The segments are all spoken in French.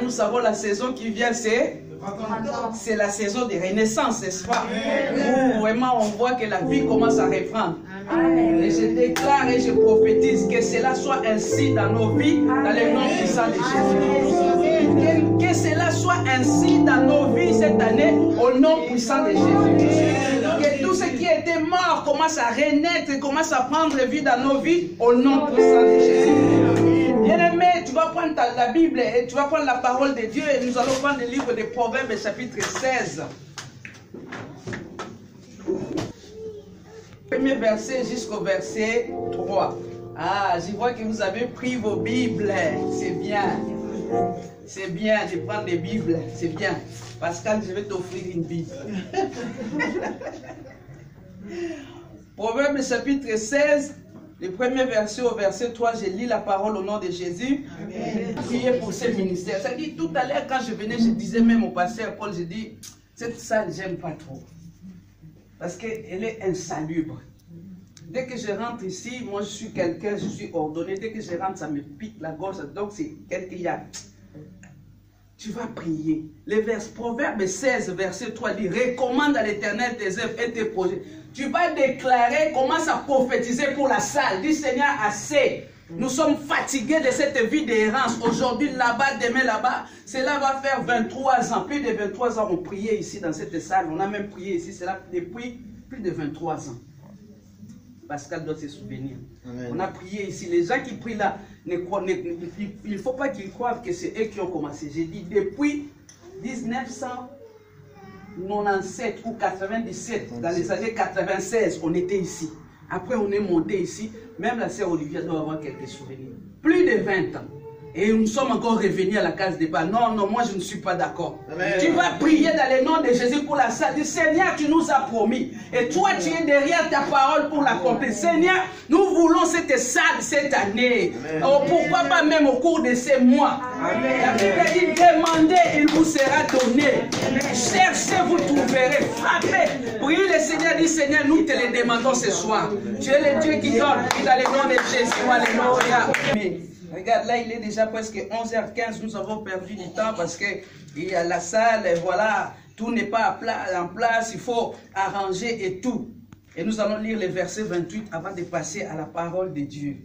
nous savons la saison qui vient, c'est la saison de renaissance, n'est-ce pas? Où vraiment on voit que la vie commence à reprendre. Et je déclare et je prophétise que cela soit ainsi dans nos vies, dans le nom puissant de Jésus. Que cela soit ainsi dans nos vies cette année, au nom puissant de Jésus. Que tout ce qui était mort commence à renaître, commence à prendre vie dans nos vies, au nom puissant de Jésus. Bien-aimé, tu vas prendre la Bible et tu vas prendre la parole de Dieu et nous allons prendre le livre des Proverbes, chapitre 16. Premier verset jusqu'au verset 3. Ah, je vois que vous avez pris vos Bibles. C'est bien. C'est bien de prendre des Bibles. C'est bien. Pascal, je vais t'offrir une Bible. Proverbe chapitre 16, le premier verset au verset 3, je lis la parole au nom de Jésus. Priez pour ce ministère. Ça dit, tout à l'heure, quand je venais, je disais même au pasteur Paul, je dis, cette salle, j'aime pas trop. Parce qu'elle est insalubre. Dès que je rentre ici, moi je suis quelqu'un, je suis ordonné. Dès que je rentre, ça me pique la gorge. Donc c'est quelqu'un qui a... Tu vas prier. Le Proverbe 16, verset 3 dit, recommande à l'Éternel tes œuvres et tes projets. Tu vas déclarer, commence à prophétiser pour la salle. Dis Seigneur, assez. Nous sommes fatigués de cette vie d'errance. Aujourd'hui là-bas, demain là-bas. Cela va faire 23 ans. Plus de 23 ans, on priait ici dans cette salle. On a même prié ici. C'est là depuis plus de 23 ans. Pascal doit se souvenir. Amen. On a prié ici. Les gens qui prient là, il ne faut pas qu'ils croient que c'est eux qui ont commencé. J'ai dit depuis 1997 ou 97, dans les années 96, on était ici. Après, on est monté ici. Même la sœur Olivia doit avoir quelques souvenirs. Plus de 20 ans. Et nous sommes encore revenus à la case débat. Non, non, moi je ne suis pas d'accord. Tu vas prier dans le nom de Jésus pour la salle. Dis, Seigneur, tu nous as promis. Et toi, tu es derrière ta parole pour l'accomplir. Seigneur, nous voulons cette salle cette année. Oh, pourquoi pas même au cours de ces mois. Amen. La Bible dit, demandez, il vous sera donné. Cherchez, vous trouverez. Frappez. Priez le Seigneur, dit, Seigneur, nous te le demandons ce soir. Tu es le Dieu qui donne. Dans le nom de Jésus. Alléluia. Regarde, là, il est déjà presque 11h15. Nous avons perdu du temps parce qu'il y a la salle, et voilà, tout n'est pas en place. Il faut arranger et tout. Et nous allons lire le verset 28 avant de passer à la parole de Dieu.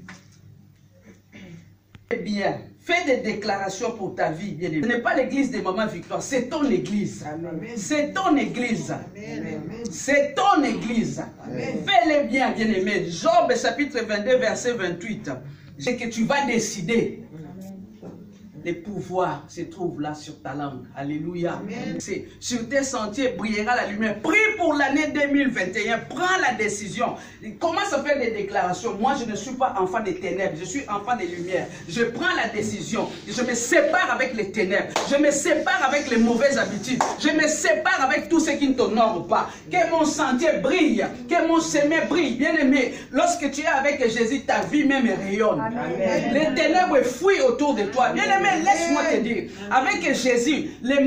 Eh bien, fais des déclarations pour ta vie, bien aimé. Ce n'est pas l'église de Maman Victoire, c'est ton église. C'est ton église. C'est ton église. Fais-les bien, bien aimé. Job, chapitre 22, verset 28. C'est que tu vas décider. Le pouvoir se trouve là sur ta langue. Alléluia. Sur tes sentiers brillera la lumière. Prie pour l'année 2021. Prends la décision. Commence à faire des déclarations. Moi, je ne suis pas enfant des ténèbres. Je suis enfant des lumières. Je prends la décision. Je me sépare avec les ténèbres. Je me sépare avec les mauvaises habitudes. Je me sépare avec tout ce qui ne t'honore pas. Que mon sentier brille. Que mon chemin brille. Bien aimé, lorsque tu es avec Jésus, ta vie même rayonne. Amen. Les ténèbres fuient autour de toi. Bien aimé, laisse-moi te dire, avec Jésus, le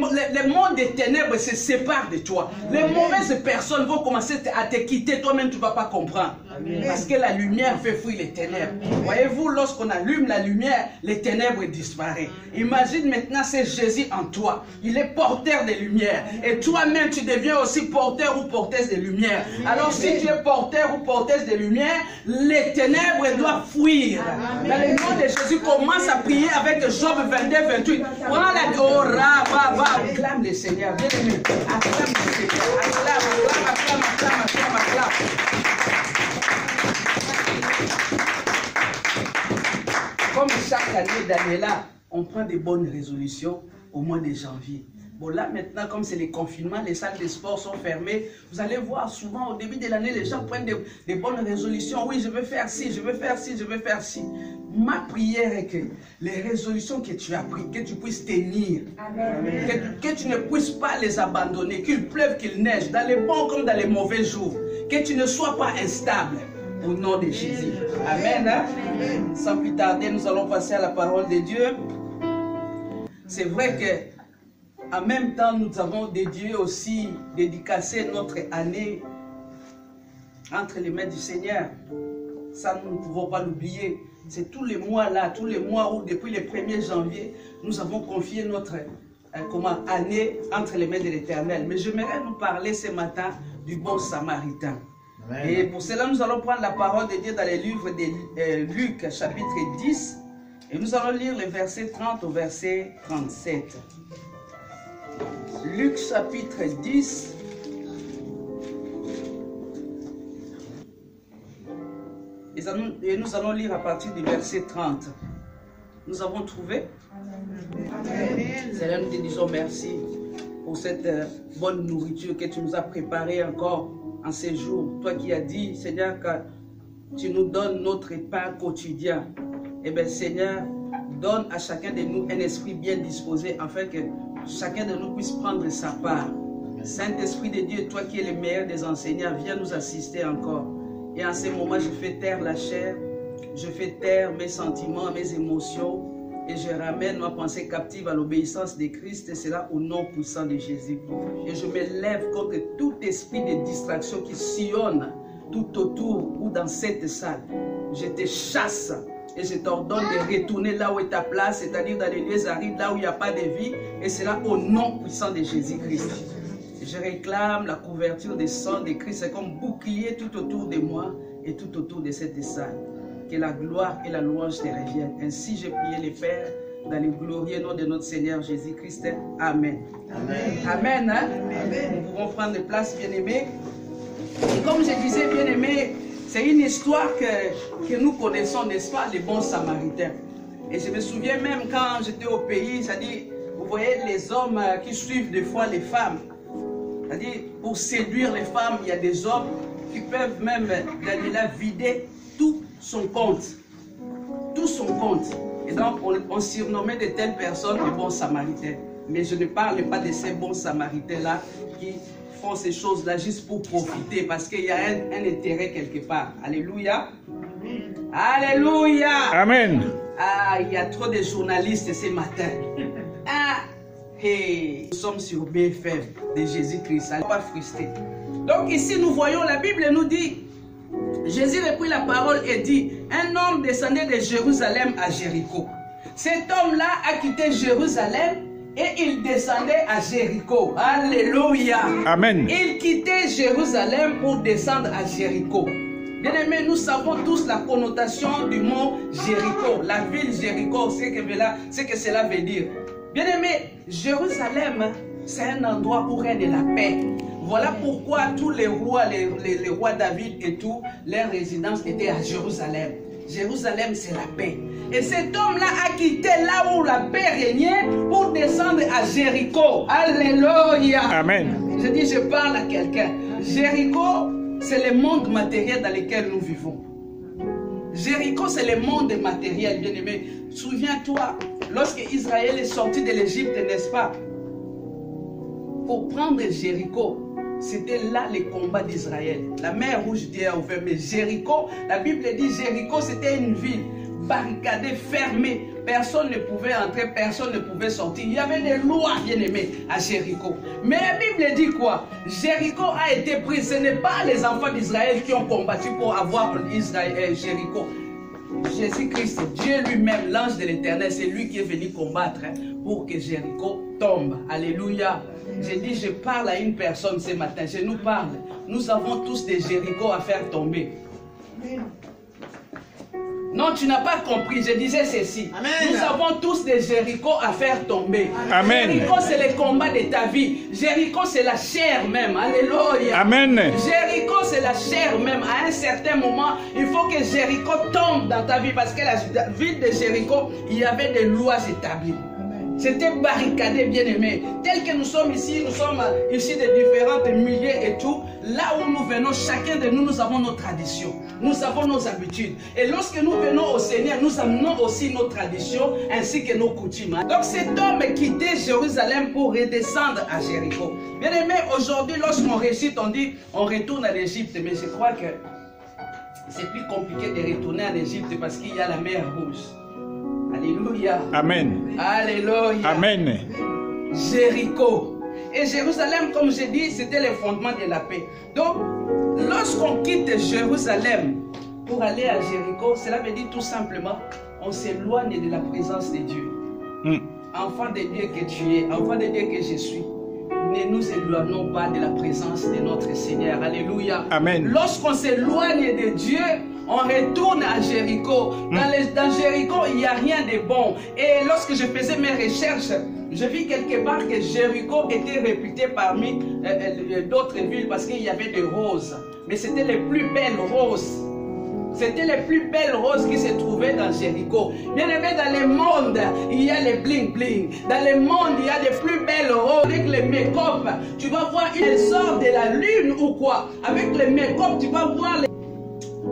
monde des ténèbres se sépare de toi. Les mauvaises personnes vont commencer à te quitter, toi-même tu ne vas pas comprendre. Amen. Parce que la lumière fait fuir les ténèbres. Voyez-vous, lorsqu'on allume la lumière, les ténèbres disparaissent. Imagine maintenant, c'est Jésus en toi. Il est porteur de lumière. Et toi-même, tu deviens aussi porteur ou porteuse de lumière. Alors si tu es porteur ou porteuse de lumière, les ténèbres doivent fuir. Dans le nom de Jésus, commence à prier avec Job 22, 28. Prends la... Oh, rababa. Acclame le Seigneur. Bien aimé. Acclame le Seigneur. Acclame, acclame, acclame, acclame, acclame. Comme chaque année d'année-là, on prend des bonnes résolutions au mois de janvier. Bon, là maintenant, comme c'est les confinements, les salles de sport sont fermées. Vous allez voir souvent au début de l'année, les gens prennent des bonnes résolutions. Oui, je veux faire ci, je veux faire ci, je veux faire ci. Ma prière est que les résolutions que tu as prises, que tu puisses tenir. Amen. Que tu ne puisses pas les abandonner. Qu'il pleuve, qu'il neige, dans les bons comme dans les mauvais jours. Que tu ne sois pas instable. Au nom de Jésus. Amen. Hein? Amen. Sans plus tarder, nous allons passer à la parole de Dieu. C'est vrai que en même temps, nous avons dédié aussi, dédicacé notre année entre les mains du Seigneur. Ça, nous ne pouvons pas l'oublier. C'est tous les mois là, tous les mois où depuis le 1er janvier, nous avons confié notre année entre les mains de l'Éternel. Mais j'aimerais nous parler ce matin du bon samaritain. Amen. Et pour cela, nous allons prendre la parole de Dieu dans les livres de Luc, chapitre 10. Et nous allons lire les versets 30 au verset 37. Luc, chapitre 10. Et nous allons lire à partir du verset 30. Nous avons trouvé. Amen. Seigneur, nous te disons merci pour cette bonne nourriture que tu nous as préparée encore en ces jours. Toi qui as dit, Seigneur, que tu nous donnes notre pain quotidien. Eh bien, Seigneur, donne à chacun de nous un esprit bien disposé afin que chacun de nous puisse prendre sa part. Saint-Esprit de Dieu, toi qui es le meilleur des enseignants, viens nous assister encore. Et en ce moment, je fais taire la chair, je fais taire mes sentiments, mes émotions, et je ramène ma pensée captive à l'obéissance de Christ, et cela au nom puissant de Jésus. Et je me lève contre tout esprit de distraction qui sillonne tout autour ou dans cette salle. Je te chasse et je t'ordonne de retourner là où est ta place, c'est-à-dire dans les lieux arides, là où il n'y a pas de vie, et cela au nom puissant de Jésus-Christ. Je réclame la couverture des sang de Christ comme bouclier tout autour de moi et tout autour de cette salle. Que la gloire et la louange te reviennent. Ainsi j'ai prié les Pères dans le glorieux nom de notre Seigneur Jésus-Christ. Amen. Amen. Amen, hein? Amen. Nous pouvons prendre place, bien-aimés. Et comme je disais, bien-aimés, c'est une histoire que nous connaissons, n'est-ce pas, les bons samaritains. Et je me souviens même quand j'étais au pays, c'est-à-dire, vous voyez les hommes qui suivent des fois les femmes. C'est-à-dire, pour séduire les femmes, il y a des hommes qui peuvent même là vider tout son compte. Tout son compte. Et donc, on surnommait de telles personnes les bons samaritains. Mais je ne parle pas de ces bons samaritains-là qui font ces choses-là juste pour profiter, parce qu'il y a un intérêt quelque part. Alléluia. Alléluia. Amen. Ah, il y a trop de journalistes ce matin. Ah. Hey, nous sommes sur BFM de Jésus-Christ, ça n'est pas frustré. Donc ici nous voyons, la Bible nous dit, Jésus reprit la parole et dit, un homme descendait de Jérusalem à Jéricho. Cet homme-là a quitté Jérusalem et il descendait à Jéricho. Alléluia. Amen. Il quittait Jérusalem pour descendre à Jéricho. Bien-aimés, nous savons tous la connotation du mot Jéricho. La ville Jéricho, c'est que cela veut dire. Bien-aimés, Jérusalem, c'est un endroit où règne la paix. Voilà pourquoi tous les rois, les rois David et tout, leur résidence était à Jérusalem. Jérusalem, c'est la paix. Et cet homme-là a quitté là où la paix régnait pour descendre à Jéricho. Alléluia. Amen. Je dis, je parle à quelqu'un. Jéricho, c'est le monde matériel dans lequel nous vivons. Jéricho, c'est le monde matériel, bien-aimé. Souviens-toi, lorsque Israël est sorti de l'Égypte, n'est-ce pas? Pour prendre Jéricho, c'était là le combat d'Israël. La mer Rouge Dieu a ouvert, mais Jéricho, la Bible dit Jéricho, c'était une ville barricadée, fermée. Personne ne pouvait entrer, personne ne pouvait sortir. Il y avait des lois, bien-aimées, à Jéricho. Mais la Bible dit quoi? Jéricho a été pris. Ce n'est pas les enfants d'Israël qui ont combattu pour avoir Jéricho. Jésus-Christ, Dieu lui-même, l'ange de l'Éternel, c'est lui qui est venu combattre pour que Jéricho tombe. Alléluia. J'ai dit, je parle à une personne ce matin, je nous parle. Nous avons tous des Jéricho à faire tomber. Non, tu n'as pas compris, je disais ceci. Amen. Nous avons tous des Jéricho à faire tomber. Amen. Jéricho, c'est le combat de ta vie. Jéricho, c'est la chair même. Alléluia. Amen. Jéricho, c'est la chair même. À un certain moment, il faut que Jéricho tombe dans ta vie. Parce que la ville de Jéricho, il y avait des lois établies. C'était barricadé, bien aimé. Tel que nous sommes ici de différentes milliers et tout. Là où nous venons, chacun de nous, nous avons nos traditions. Nous avons nos habitudes. Et lorsque nous venons au Seigneur, nous amenons aussi nos traditions ainsi que nos coutumes. Donc cet homme quittait Jérusalem pour redescendre à Jéricho. Bien aimé, aujourd'hui, lorsqu'on récite, on dit on retourne à l'Égypte. Mais je crois que c'est plus compliqué de retourner à l'Égypte parce qu'il y a la mer Rouge. Alléluia. Amen. Alléluia. Amen. Jéricho. Et Jérusalem, comme je dis, c'était le fondement de la paix. Donc, lorsqu'on quitte Jérusalem pour aller à Jéricho, cela veut dire tout simplement, on s'éloigne de la présence de Dieu. Enfant de Dieu que tu es, enfant de Dieu que je suis, ne nous éloignons pas de la présence de notre Seigneur. Alléluia. Amen. Lorsqu'on s'éloigne de Dieu, on retourne à Jéricho. Dans Jéricho, il n'y a rien de bon. Et lorsque je faisais mes recherches, je vis quelque part que Jéricho était réputé parmi d'autres villes parce qu'il y avait des roses. Mais c'était les plus belles roses. C'était les plus belles roses qui se trouvaient dans Jéricho. Bien aimé, dans le monde, il y a les bling bling. Dans le monde, il y a les plus belles roses. Avec les make-up, tu vas voir, il sort de la lune ou quoi. Avec les make-up, tu vas voir les...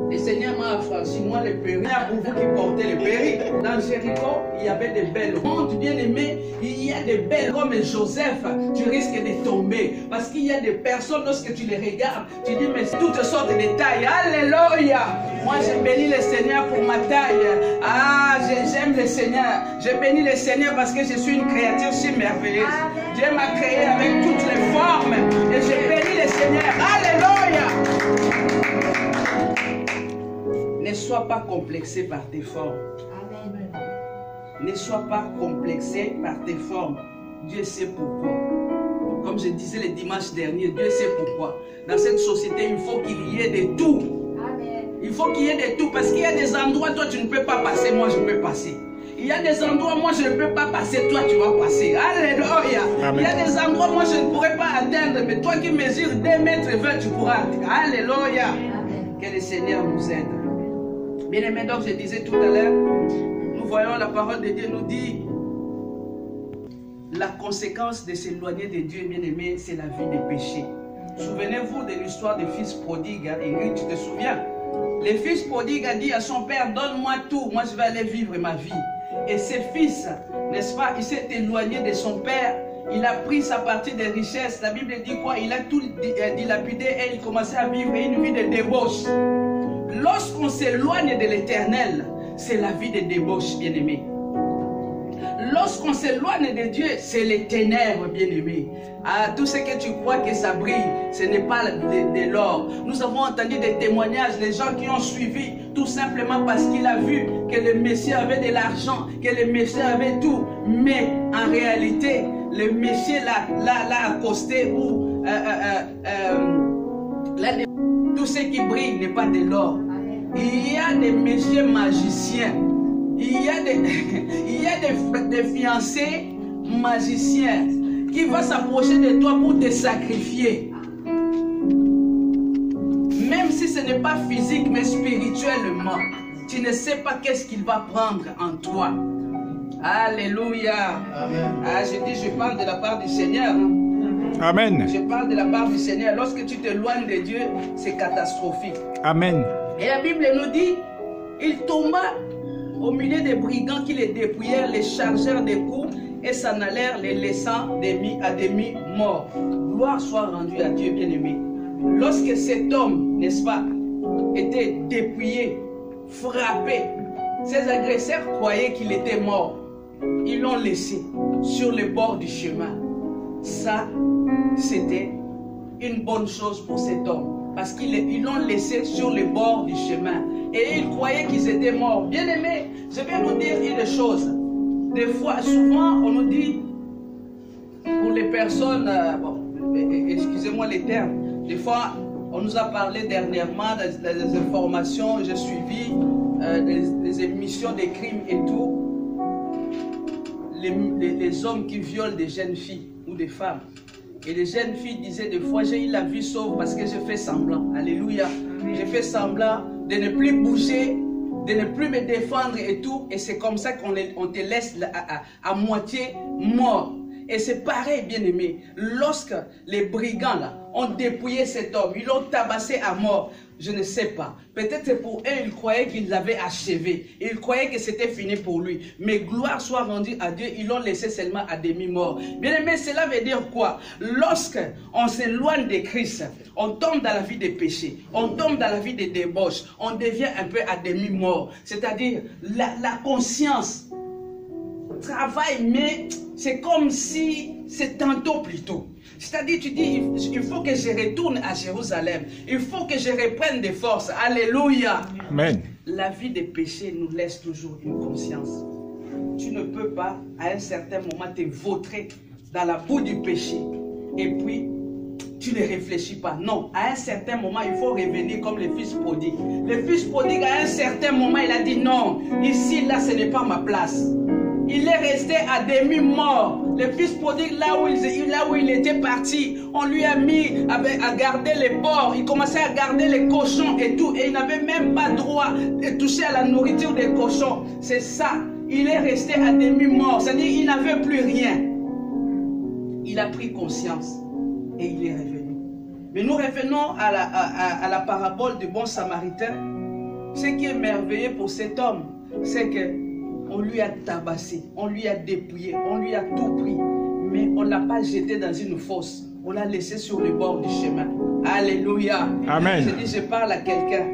Le Seigneur m'a affranchi, moi, les péris. Pour vous qui portez les péris. Dans Jéricho, il y avait des belles roses. Bien aimé, il y a des belles comme Joseph. Tu risques de tomber. Parce qu'il y a des personnes, lorsque tu les regardes, tu dis, mais toutes sortes de tailles. Alléluia. Moi, je bénis le Seigneur pour ma taille. Ah, j'aime le Seigneur. Je bénis le Seigneur parce que je suis une créature si merveilleuse. Dieu m'a créé avec toutes les formes. Et je bénis le Seigneur. Alléluia. Ne sois pas complexé par tes formes. Amen. Ne sois pas complexé par tes formes. Dieu sait pourquoi. Comme je disais le dimanche dernier, Dieu sait pourquoi. Dans cette société, il faut qu'il y ait de tout. Amen. Il faut qu'il y ait de tout. Parce qu'il y a des endroits, toi, tu ne peux pas passer, moi, je peux passer. Il y a des endroits, moi, je ne peux pas passer, toi, tu vas passer. Alléluia. Amen. Il y a des endroits, moi, je ne pourrais pas atteindre, mais toi qui mesures 2 mètres 20, tu pourras atteindre. Alléluia. Amen. Que le Seigneur nous aide. Bien aimé, donc je disais tout à l'heure, nous voyons la parole de Dieu nous dit la conséquence de s'éloigner de Dieu, bien aimé, c'est la vie des péchés. Souvenez-vous de l'histoire des fils prodigues. Ingrid, tu te souviens? Le fils prodigue a dit à son père, donne-moi tout, moi je vais aller vivre ma vie. Et ce fils, n'est-ce pas, il s'est éloigné de son père, il a pris sa partie des richesses. La Bible dit quoi? Il a tout dilapidé et il commençait à vivre une vie de débauche. Lorsqu'on s'éloigne de l'Éternel, c'est la vie de débauche, bien-aimé. Lorsqu'on s'éloigne de Dieu, c'est les ténèbres, bien-aimé. Ah, tout ce que tu crois que ça brille, ce n'est pas de l'or. Nous avons entendu des témoignages, des gens qui ont suivi, tout simplement parce qu'il a vu que le Messie avait de l'argent, que le Messie avait tout. Mais en réalité, le Messie l'a accosté ou tout ce qui brille n'est pas de l'or. Il y a des messieurs magiciens. Il y a des fiancés magiciens qui vont s'approcher de toi pour te sacrifier. Même si ce n'est pas physique mais spirituellement. Tu ne sais pas qu'est-ce qu'il va prendre en toi. Alléluia. Amen. Ah, je parle de la part du Seigneur. Amen. Je parle de la part du Seigneur. Lorsque tu t'éloignes de Dieu, c'est catastrophique. Amen. Et la Bible nous dit, il tomba au milieu des brigands qui les dépouillèrent, les chargèrent des coups et s'en allèrent, les laissant à demi morts. Gloire soit rendue à Dieu, bien-aimé. Lorsque cet homme, n'est-ce pas, était dépouillé, frappé, ses agresseurs croyaient qu'il était mort. Ils l'ont laissé sur le bord du chemin. Ça, c'était une bonne chose pour cet homme. Parce qu'ils l'ont laissé sur le bord du chemin. Et ils croyaient qu'ils étaient morts. Bien aimé, je vais vous dire une chose. Des fois, souvent, on nous dit, pour les personnes, excusez-moi les termes, des fois, on nous a parlé dernièrement des informations, j'ai suivi des émissions des crimes et tout. Les hommes qui violent des jeunes filles ou des femmes. Et les jeunes filles disaient des fois, j'ai eu la vie sauve parce que j'ai fait semblant. Alléluia. J'ai fait semblant de ne plus bouger, de ne plus me défendre et tout. Et c'est comme ça qu'on te laisse à moitié mort. Et c'est pareil, bien aimé. Lorsque les brigands là, ont dépouillé cet homme, ils l'ont tabassé à mort. Je ne sais pas. Peut-être pour eux, ils croyaient qu'ils l'avaient achevé. Ils croyaient que c'était fini pour lui. Mais gloire soit rendue à Dieu, ils l'ont laissé seulement à demi-mort. Bien aimé, cela veut dire quoi? Lorsque on s'éloigne de Christ, on tombe dans la vie des péchés, on tombe dans la vie des débauches, on devient un peu à demi-mort. C'est-à-dire, la conscience travail, mais c'est comme si c'est tantôt plutôt. C'est-à-dire, tu dis, il faut que je retourne à Jérusalem. Il faut que je reprenne des forces. Alléluia. Amen. La vie des péchés nous laisse toujours une conscience. Tu ne peux pas, à un certain moment, te vautrer dans la boue du péché. Et puis, tu ne réfléchis pas. Non, à un certain moment, il faut revenir comme le fils prodigue. Le fils prodigue, à un certain moment, il a dit non, ici, là, ce n'est pas ma place. Il est resté à demi-mort. Le fils prodigue, là où il était parti, on lui a mis à garder les porcs. Il commençait à garder les cochons et tout. Et il n'avait même pas droit de toucher à la nourriture des cochons. C'est ça. Il est resté à demi-mort. C'est-à-dire qu'il n'avait plus rien. Il a pris conscience et il est revenu. Mais nous revenons à la parabole du bon samaritain. Ce qui est merveilleux pour cet homme, c'est que on lui a tabassé, on lui a dépouillé, on lui a tout pris. Mais on ne l'a pas jeté dans une fosse. On l'a laissé sur le bord du chemin. Alléluia. Amen. Je dis, je parle à quelqu'un.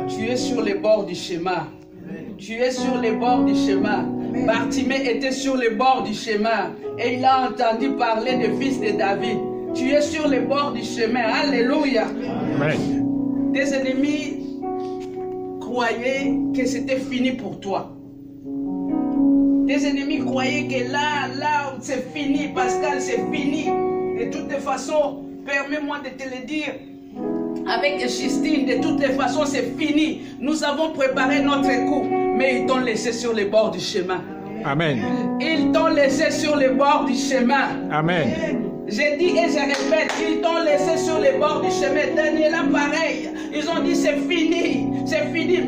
Tu es sur le bord du chemin. Tu es sur le bord du chemin. Bartimée était sur le bord du chemin. Et il a entendu parler du fils de David. Tu es sur le bord du chemin. Alléluia. Amen. Tes ennemis croyaient que c'était fini pour toi. Tes ennemis croyaient que là, c'est fini, Pascal, c'est fini. De toutes les façons, permets-moi de te le dire, avec Justine, de toutes les façons, c'est fini. Nous avons préparé notre coup, mais ils t'ont laissé sur les bords du chemin. Amen. Ils t'ont laissé sur les bords du chemin. Amen. J'ai dit et je répète, ils t'ont laissé sur les bords du chemin. Daniela, pareil. Ils ont dit c'est fini,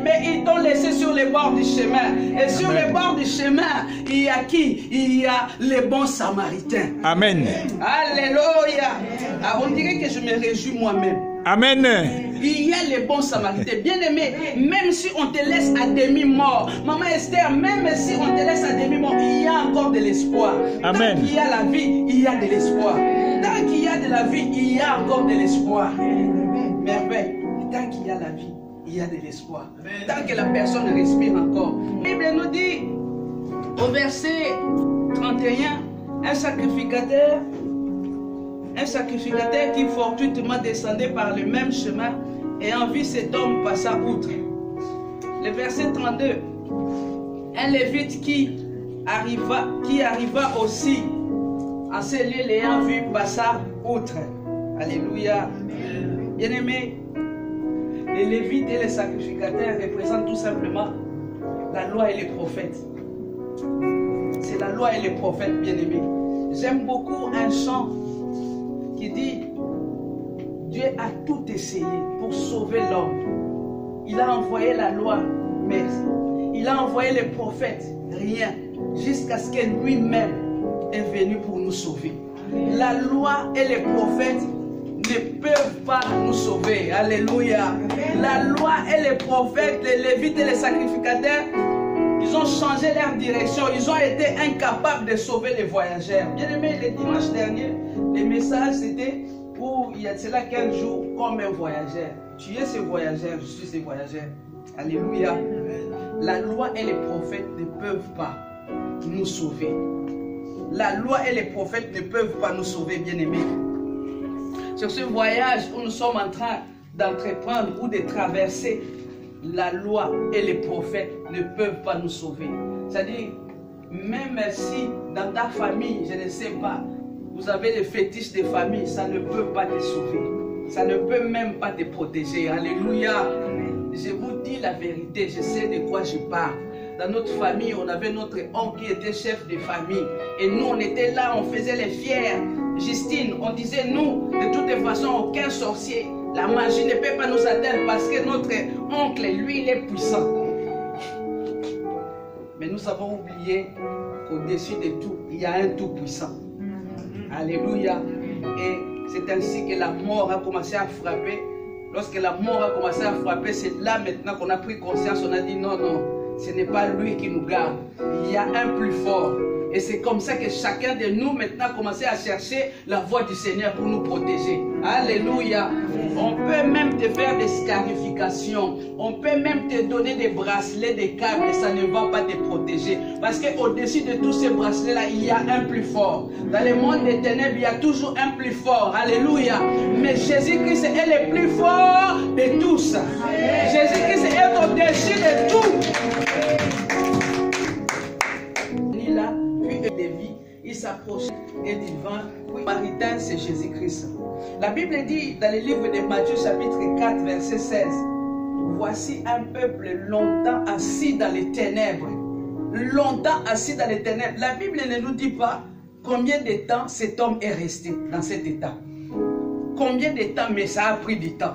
mais ils t'ont laissé sur les bords du chemin. Et sur les bords du chemin, il y a qui? Il y a les bons samaritains. Amen. Alléluia. Alors on dirait que je me réjouis moi-même. Amen. Il y a les bons samaritains. Bien aimé, même si on te laisse à demi-mort, Maman Esther, même si on te laisse à demi-mort, il y a encore de l'espoir. Amen. Tant qu'il y a la vie, il y a de l'espoir. Tant qu'il y a de la vie, il y a encore de l'espoir. Merveille. Tant qu'il y a la vie, il y a de l'espoir. Tant que la personne respire encore. La Bible nous dit, au verset 31, un sacrificateur qui fortuitement descendait par le même chemin et en vit cet homme passa outre. Le verset 32, un lévite qui arriva aussi en ce lieu l'ayant vu passa outre. Alléluia. Bien-aimés, les lévites et les sacrificateurs représentent tout simplement la loi et les prophètes. C'est la loi et les prophètes, bien-aimés. J'aime beaucoup un chant qui dit Dieu a tout essayé pour sauver l'homme. Il a envoyé la loi, mais il a envoyé les prophètes, rien, jusqu'à ce que lui-même est venu pour nous sauver. La loi et les prophètes ne peuvent pas nous sauver. Alléluia. La loi et les prophètes, les lévites et les sacrificateurs, ils ont changé leur direction. Ils ont été incapables de sauver les voyageurs. Bien aimé, le dimanche dernier, le message c'était pour il y a cela 15 jours comme un voyageur. Tu es ce voyageur, je suis ce voyageur. Alléluia. La loi et les prophètes ne peuvent pas nous sauver. La loi et les prophètes ne peuvent pas nous sauver, bien aimé. Sur ce voyage où nous sommes en train d'entreprendre ou de traverser, la loi et les prophètes ne peuvent pas nous sauver. C'est-à-dire, même si dans ta famille, je ne sais pas, vous avez les fétiches de famille, ça ne peut pas te sauver. Ça ne peut même pas te protéger. Alléluia. Je vous dis la vérité, je sais de quoi je parle. Dans notre famille, on avait notre oncle qui était chef de famille. Et nous, on était là, on faisait les fiers. Justine, on disait, nous, de toutes façons, aucun sorcier, la magie ne peut pas nous atteindre parce que notre oncle, lui, il est puissant. Mais nous avons oublié qu'au-dessus de tout, il y a un tout puissant. Alléluia. Et c'est ainsi que la mort a commencé à frapper. Lorsque la mort a commencé à frapper, c'est là maintenant qu'on a pris conscience, on a dit non, non, ce n'est pas lui qui nous garde. Il y a un plus fort. Et c'est comme ça que chacun de nous maintenant commence à chercher la voie du Seigneur pour nous protéger. Alléluia. On peut même te faire des scarifications. On peut même te donner des bracelets, des câbles, et ça ne va pas te protéger. Parce qu'au-dessus de tous ces bracelets-là, il y a un plus fort. Dans le monde des ténèbres, il y a toujours un plus fort. Alléluia. Mais Jésus-Christ est le plus fort de tous. Jésus-Christ est au-dessus de tout. Il a vu des vies, il s'approchait et divin. Oui, Samaritain, c'est Jésus-Christ. La Bible dit dans le livre de Matthieu, chapitre 4, verset 16, voici un peuple longtemps assis dans les ténèbres. Longtemps assis dans les ténèbres. La Bible ne nous dit pas combien de temps cet homme est resté dans cet état. Combien de temps, mais ça a pris du temps.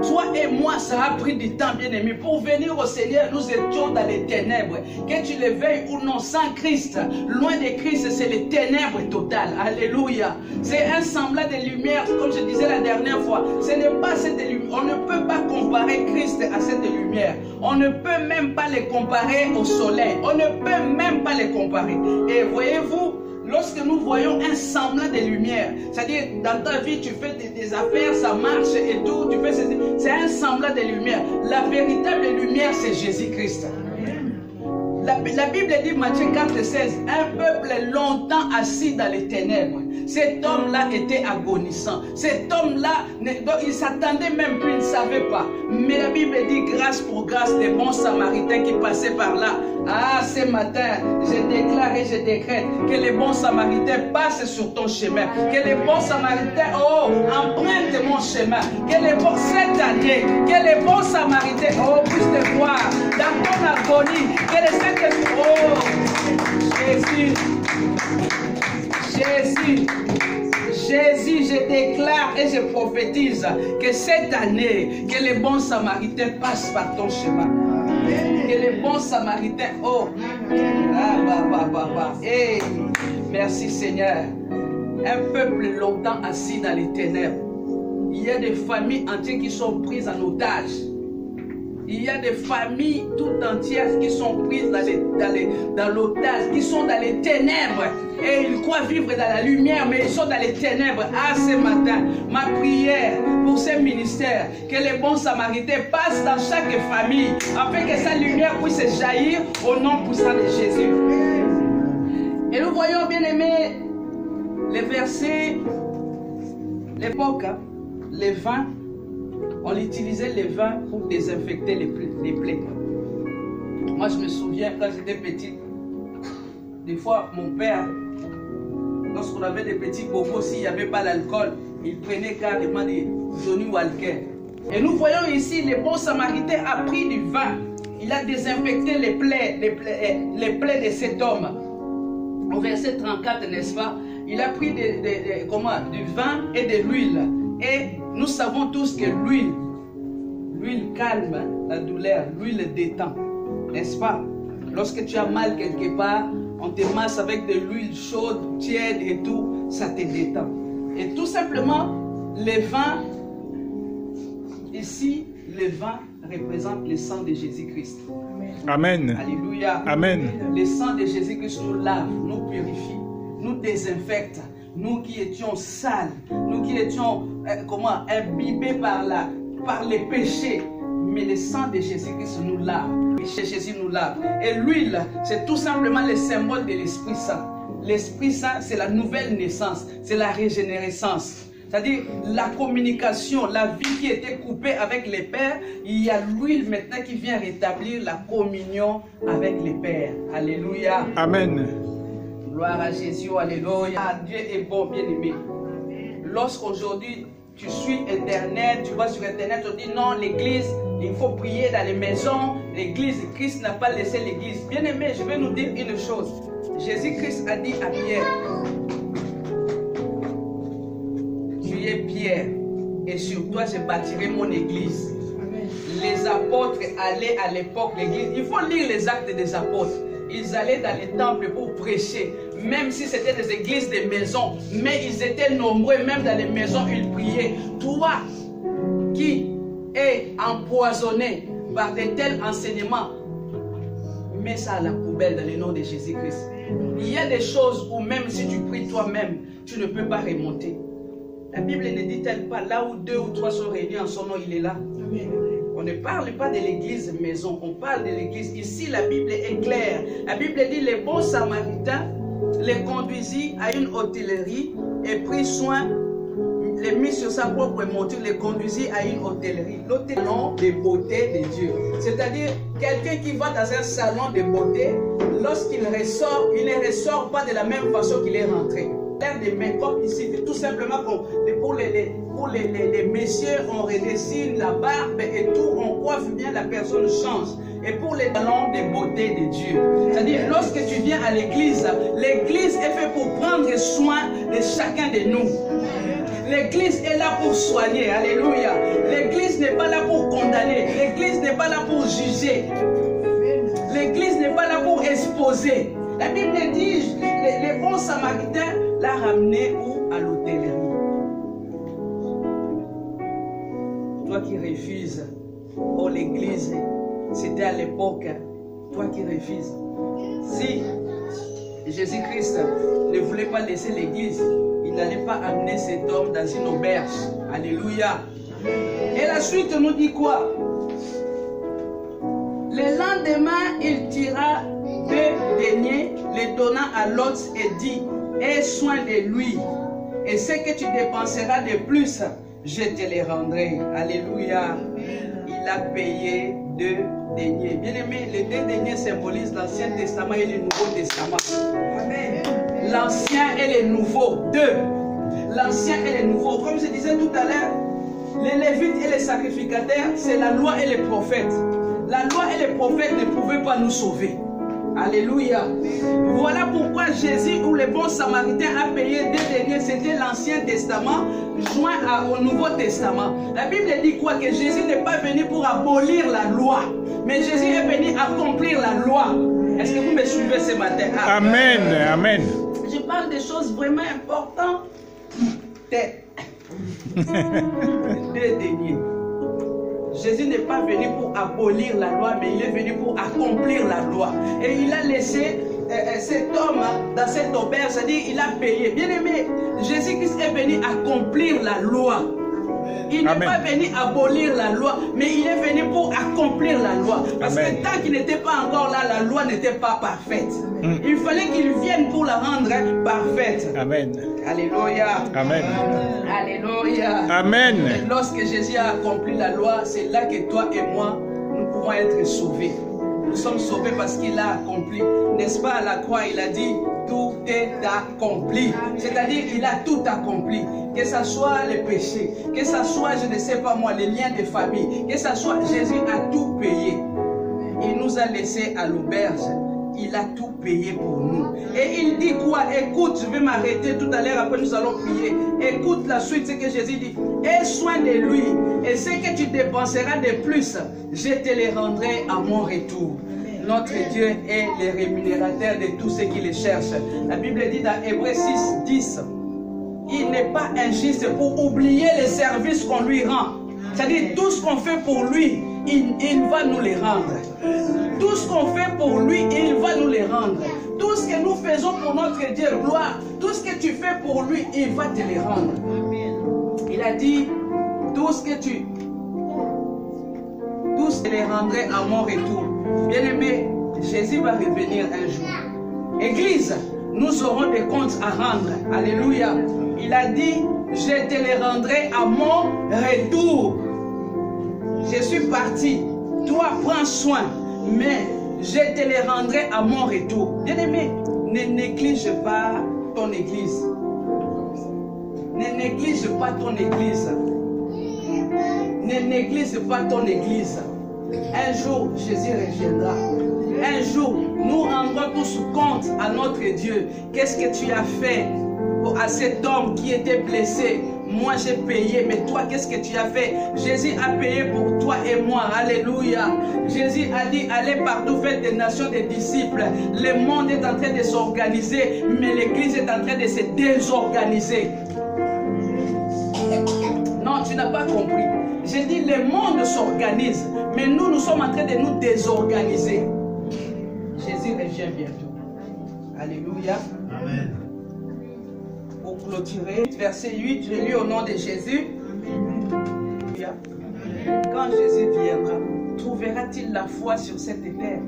Toi et moi, ça a pris du temps, bien-aimé. Pour venir au Seigneur, nous étions dans les ténèbres. Que tu le veuilles ou non, sans Christ, loin de Christ, c'est les ténèbres totales. Alléluia. C'est un semblant de lumière, comme je disais la dernière fois. Ce n'est pas cette lumière. On ne peut pas comparer Christ à cette lumière. On ne peut même pas les comparer au soleil. On ne peut même pas les comparer. Et voyez-vous, lorsque nous voyons un semblant de lumière, c'est-à-dire dans ta vie tu fais des affaires, ça marche et tout, tu fais c'est un semblant de lumière. La véritable lumière, c'est Jésus-Christ. La Bible dit, Matthieu 4, 16, un peuple longtemps assis dans les ténèbres. Cet homme-là était agonisant. Cet homme-là, il s'attendait même plus, il ne savait pas. Mais la Bible dit, grâce pour grâce, des bons samaritains qui passaient par là. Ah, ce matin, je déclare et je décrète que les bons samaritains passent sur ton chemin. Que les bons samaritains, empruntent mon chemin. Que les bons, cette année, que les bons samaritains, puissent te voir dans ton agonie. Que les Jésus, je déclare et je prophétise que cette année, que les bons samaritains passent par ton chemin. Que les bons samaritains, hey, merci Seigneur. Un peuple longtemps assis dans les ténèbres. Il y a des familles entières qui sont prises en otage. Il y a des familles tout entières qui sont prises dans l'otage, qui sont dans les ténèbres. Et ils croient vivre dans la lumière, mais ils sont dans les ténèbres. Ah, ce matin, ma prière pour ces ministères, que les bons samaritains passent dans chaque famille, afin que sa lumière puisse jaillir au nom puissant de Jésus. Et nous voyons, bien aimés, les versets, l'époque, les vins. On utilisait les vins pour désinfecter les plaies. Moi, je me souviens, quand j'étais petit, des fois, mon père, lorsqu'on avait des petits bobos, s'il n'y avait pas l'alcool, il prenait carrément des Johnny Walker. Et nous voyons ici, le bon samaritain a pris du vin. Il a désinfecté les plaies de cet homme. Au verset 34, n'est-ce pas? Il a pris du vin et de l'huile. Et nous savons tous que l'huile calme la douleur, l'huile détend, n'est-ce pas? Lorsque tu as mal quelque part, on te masse avec de l'huile chaude, tiède et tout, ça te détend. Et tout simplement, le vin, ici, le vin représente le sang de Jésus-Christ. Amen. Alléluia. Amen. Le sang de Jésus-Christ nous lave, nous purifie, nous désinfecte. Nous qui étions sales, nous qui étions imbibés par les péchés, mais le sang de Jésus-Christ nous lave. Jésus nous lave. Et l'huile, c'est tout simplement le symbole de l'Esprit Saint. L'Esprit Saint, c'est la nouvelle naissance, c'est la régénérescence. C'est-à-dire la communication, la vie qui était coupée avec les pères, il y a l'huile maintenant qui vient rétablir la communion avec les pères. Alléluia. Amen. Gloire à Jésus, alléluia. Dieu est bon, bien-aimé. Lorsqu'aujourd'hui, tu suis Internet, tu vas sur Internet, tu dis non, l'église, il faut prier dans les maisons. L'église, Christ n'a pas laissé l'église. Bien-aimé, je vais nous dire une chose. Jésus-Christ a dit à Pierre, tu es Pierre, et sur toi je bâtirai mon église. Amen. Les apôtres allaient à l'époque, l'église. Il faut lire les actes des apôtres. Ils allaient dans les temples pour prêcher, même si c'était des églises, des maisons, mais ils étaient nombreux, même dans les maisons, ils priaient. Toi qui es empoisonné par de tels enseignements, mets ça à la poubelle dans le nom de Jésus-Christ. Il y a des choses où même si tu pries toi-même, tu ne peux pas remonter. La Bible ne dit-elle pas, là où 2 ou 3 sont réunis en son nom, il est là. On ne parle pas de l'église maison, on parle de l'église. Ici, la Bible est claire. La Bible dit, les bons samaritains les conduisit à une hôtellerie et prit soin, les mit sur sa propre monture, les conduisit à une hôtellerie. L'hôtellerie de beauté de Dieu. C'est-à-dire, quelqu'un qui va dans un salon de beauté, lorsqu'il ressort, il ne ressort pas de la même façon qu'il est rentré. L'air de make-up ici, tout simplement pour les messieurs, on redessine la barbe et tout, on coiffe bien, la personne change. Et pour les talents de beauté de Dieu. C'est-à-dire, lorsque tu viens à l'église est faite pour prendre soin de chacun de nous. L'église est là pour soigner. Alléluia. L'église n'est pas là pour condamner. L'église n'est pas là pour juger. L'église n'est pas là pour exposer. La Bible dit, les bons samaritains l'a ramené où? À l'hôtellerie. Toi qui refuses, oh l'église, c'était à l'époque, toi qui refuses. Si Jésus-Christ ne voulait pas laisser l'église, il n'allait pas amener cet homme dans une auberge. Alléluia. Et la suite nous dit quoi? Le lendemain, il tira 2 deniers, les donna à l'autre et dit, aie soin de lui, et ce que tu dépenseras de plus, je te les rendrai. Alléluia. Il a payé 2 deniers. Bien aimé, les 2 deniers symbolisent l'Ancien Testament et le Nouveau Testament. L'Ancien et le Nouveau, 2. L'Ancien et le Nouveau. Comme je disais tout à l'heure, les Lévites et les sacrificateurs, c'est la loi et les prophètes. La loi et les prophètes ne pouvaient pas nous sauver. Alléluia. Voilà pourquoi Jésus ou le bon samaritain a payé 2 deniers. C'était l'Ancien Testament joint au Nouveau Testament. La Bible dit quoi? Que Jésus n'est pas venu pour abolir la loi, mais Jésus est venu accomplir la loi. Est-ce que vous me suivez ce matin? Amen. Amen. Je parle des choses vraiment importantes. 2 deniers. Jésus n'est pas venu pour abolir la loi, mais il est venu pour accomplir la loi. Et il a laissé cet homme dans cette auberge, c'est-à-dire il a payé. Bien aimé, Jésus-Christ est venu accomplir la loi. Il n'est pas venu abolir la loi, mais il est venu pour accomplir la loi. Parce que tant qu'il n'était pas encore là, la loi n'était pas parfaite. Il fallait qu'il vienne pour la rendre parfaite. Amen. Alléluia. Amen. Alléluia. Amen. Et lorsque Jésus a accompli la loi, c'est là que toi et moi, nous pouvons être sauvés. Nous sommes sauvés parce qu'il a accompli. N'est-ce pas, à la croix, il a dit, tout est accompli. C'est-à-dire, il a tout accompli. Que ce soit les péchés, que ce soit, je ne sais pas moi, les liens de famille, que ce soit, Jésus a tout payé. Il nous a laissés à l'auberge. Il a tout payé pour nous. Et il dit quoi? Écoute, je vais m'arrêter tout à l'heure, après nous allons prier. Écoute la suite, c'est que Jésus dit, aie soin de lui, et ce que tu dépenseras de plus, je te les rendrai à mon retour. Notre Dieu est le rémunérateur de tous ceux qui le cherchent. La Bible dit dans Hébreux 6, 10, il n'est pas injuste pour oublier les services qu'on lui rend. C'est-à-dire tout ce qu'on fait pour lui, il va nous les rendre. Tout ce qu'on fait pour lui, il va nous les rendre. Tout ce que nous faisons pour notre Dieu, gloire, tout ce que tu fais pour lui, il va te les rendre. Il a dit, tout ce que tu... Tous les rendrai à mon retour. Bien-aimé, Jésus va revenir un jour. Église, nous aurons des comptes à rendre. Alléluia. Il a dit, je te les rendrai à mon retour. Je suis parti. Toi, prends soin. Mais je te les rendrai à mon retour. Bien-aimé, ne néglige pas ton église. Ne néglige pas ton église. Ne néglige pas ton église. Un jour, Jésus reviendra. Un jour, nous rendrons tous compte à notre Dieu. Qu'est-ce que tu as fait à cet homme qui était blessé? Moi, j'ai payé, mais toi, qu'est-ce que tu as fait? Jésus a payé pour toi et moi. Alléluia. Jésus a dit, allez partout, faites des nations des disciples. Le monde est en train de s'organiser, mais l'église est en train de se désorganiser. Non, tu n'as pas compris. J'ai dit, le monde s'organise, mais nous sommes en train de nous désorganiser. Jésus revient bientôt. Alléluia. Amen. Pour clôturer, verset 8, je lis au nom de Jésus. Quand Jésus viendra, trouvera-t-il la foi sur cette terre?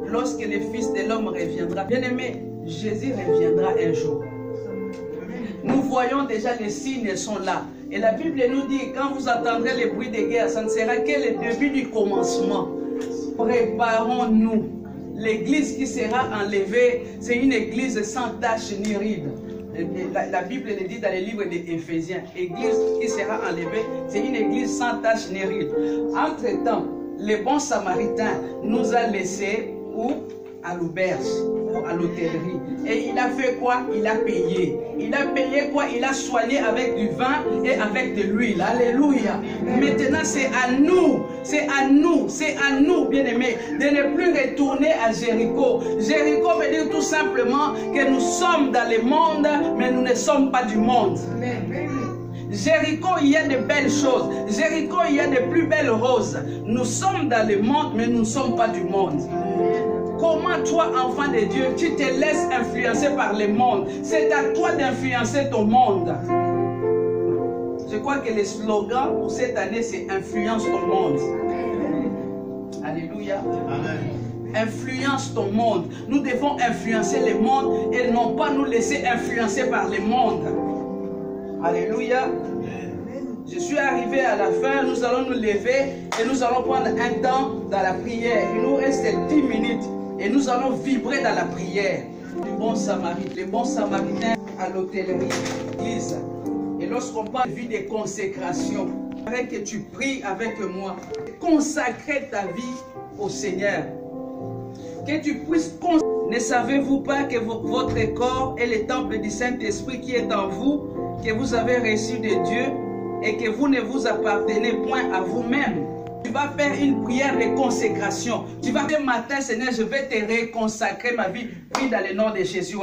Lorsque le Fils de l'homme reviendra, bien-aimé, Jésus reviendra un jour. Nous voyons déjà les signes sont là. Et la Bible nous dit, quand vous entendrez les bruits de guerre, ça ne sera que le début du commencement. Préparons-nous. L'église qui sera enlevée, c'est une église sans tache ni ride. La Bible le dit dans le livre des Éphésiens. L'église qui sera enlevée, c'est une église sans tache ni ride. Entre-temps, le bon samaritain nous a laissés où? À l'auberge ou à l'hôtellerie. Et il a fait quoi? Il a payé. Il a payé quoi? Il a soigné avec du vin et avec de l'huile. Alléluia. Maintenant, c'est à nous, bien-aimés, de ne plus retourner à Jéricho. Jéricho veut dire tout simplement que nous sommes dans le monde, mais nous ne sommes pas du monde. Jéricho, il y a de belles choses. Jéricho, il y a de plus belles roses. Nous sommes dans le monde, mais nous ne sommes pas du monde. Comment toi, enfant de Dieu, tu te laisses influencer par le monde? C'est à toi d'influencer ton monde. Je crois que le slogan pour cette année, c'est « Influence ton monde ». Alléluia. Amen. Influence ton monde. Nous devons influencer le monde et non pas nous laisser influencer par le monde. Alléluia. Je suis arrivé à la fin, nous allons nous lever et nous allons prendre un temps dans la prière. Il nous reste 10 minutes. Et nous allons vibrer dans la prière du bon samaritain. Le bon samaritain à l'hôtellerie, l'église. Et lorsqu'on parle de vie de consécration, j'aimerais que tu pries avec moi. Consacrer ta vie au Seigneur. Que tu puisses consacrer. Ne savez-vous pas que votre corps est le temple du Saint-Esprit qui est en vous, que vous avez reçu de Dieu et que vous ne vous appartenez point à vous-même? Tu vas faire une prière de consécration. Tu vas dire, matin, Seigneur, je vais te reconsacrer ma vie. Prie dans le nom de Jésus.